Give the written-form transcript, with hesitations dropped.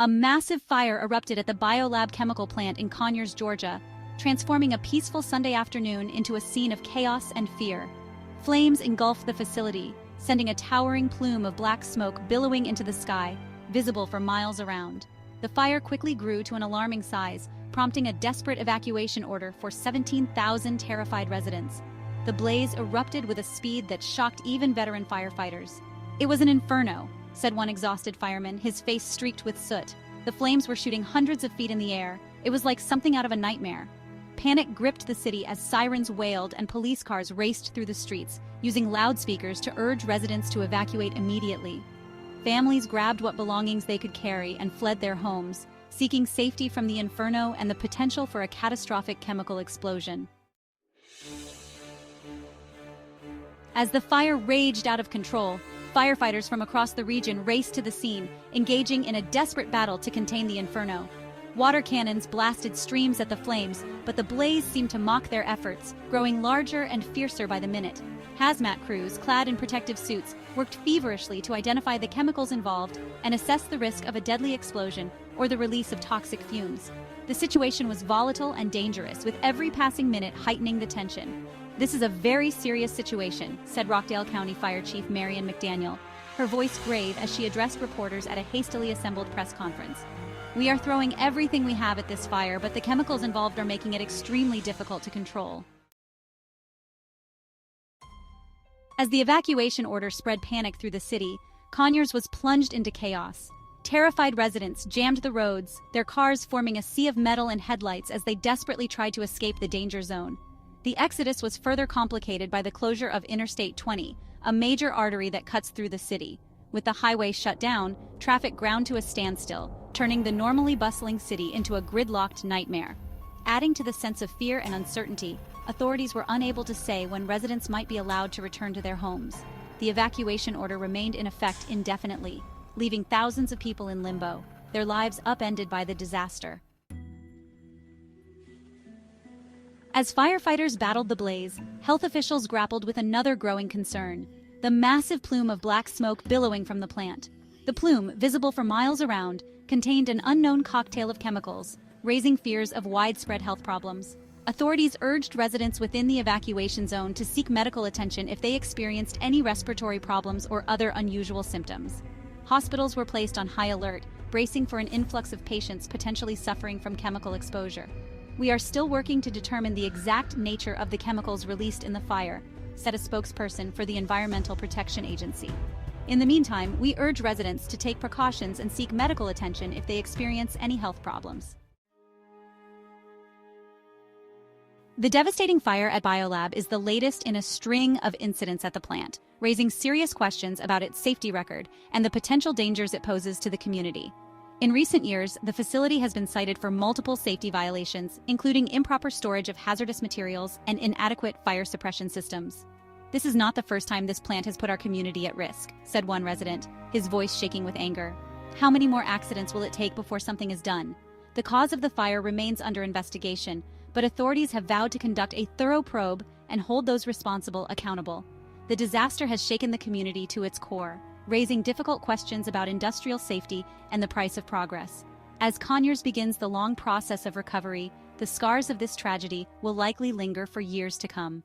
A massive fire erupted at the BioLab chemical plant in Conyers, Georgia, transforming a peaceful Sunday afternoon into a scene of chaos and fear. Flames engulfed the facility, sending a towering plume of black smoke billowing into the sky, visible for miles around. The fire quickly grew to an alarming size, prompting a desperate evacuation order for 17,000 terrified residents. The blaze erupted with a speed that shocked even veteran firefighters. "It was an inferno," said one exhausted fireman, his face streaked with soot. The flames were shooting hundreds of feet in the air. It was like something out of a nightmare. Panic gripped the city as sirens wailed and police cars raced through the streets, using loudspeakers to urge residents to evacuate immediately. Families grabbed what belongings they could carry and fled their homes, seeking safety from the inferno and the potential for a catastrophic chemical explosion. As the fire raged out of control, firefighters from across the region raced to the scene, engaging in a desperate battle to contain the inferno. Water cannons blasted streams at the flames, but the blaze seemed to mock their efforts, growing larger and fiercer by the minute. Hazmat crews, clad in protective suits, worked feverishly to identify the chemicals involved and assess the risk of a deadly explosion or the release of toxic fumes. The situation was volatile and dangerous, with every passing minute heightening the tension. "This is a very serious situation," said Rockdale County Fire Chief Marian McDaniel, her voice grave as she addressed reporters at a hastily assembled press conference. "We are throwing everything we have at this fire, but the chemicals involved are making it extremely difficult to control." As the evacuation order spread panic through the city, Conyers was plunged into chaos. Terrified residents jammed the roads, their cars forming a sea of metal and headlights as they desperately tried to escape the danger zone. The exodus was further complicated by the closure of Interstate 20, a major artery that cuts through the city. With the highway shut down, traffic ground to a standstill, turning the normally bustling city into a gridlocked nightmare. Adding to the sense of fear and uncertainty, authorities were unable to say when residents might be allowed to return to their homes. The evacuation order remained in effect indefinitely, leaving thousands of people in limbo, their lives upended by the disaster. As firefighters battled the blaze, health officials grappled with another growing concern: the massive plume of black smoke billowing from the plant. The plume, visible for miles around, contained an unknown cocktail of chemicals, raising fears of widespread health problems. Authorities urged residents within the evacuation zone to seek medical attention if they experienced any respiratory problems or other unusual symptoms. Hospitals were placed on high alert, bracing for an influx of patients potentially suffering from chemical exposure. "We are still working to determine the exact nature of the chemicals released in the fire," said a spokesperson for the Environmental Protection Agency. "In the meantime, we urge residents to take precautions and seek medical attention if they experience any health problems." The devastating fire at BioLab is the latest in a string of incidents at the plant, raising serious questions about its safety record and the potential dangers it poses to the community. In recent years, the facility has been cited for multiple safety violations, including improper storage of hazardous materials and inadequate fire suppression systems. "This is not the first time this plant has put our community at risk," said one resident, his voice shaking with anger. "How many more accidents will it take before something is done?" The cause of the fire remains under investigation, but authorities have vowed to conduct a thorough probe and hold those responsible accountable. The disaster has shaken the community to its core, raising difficult questions about industrial safety and the price of progress. As Conyers begins the long process of recovery, the scars of this tragedy will likely linger for years to come.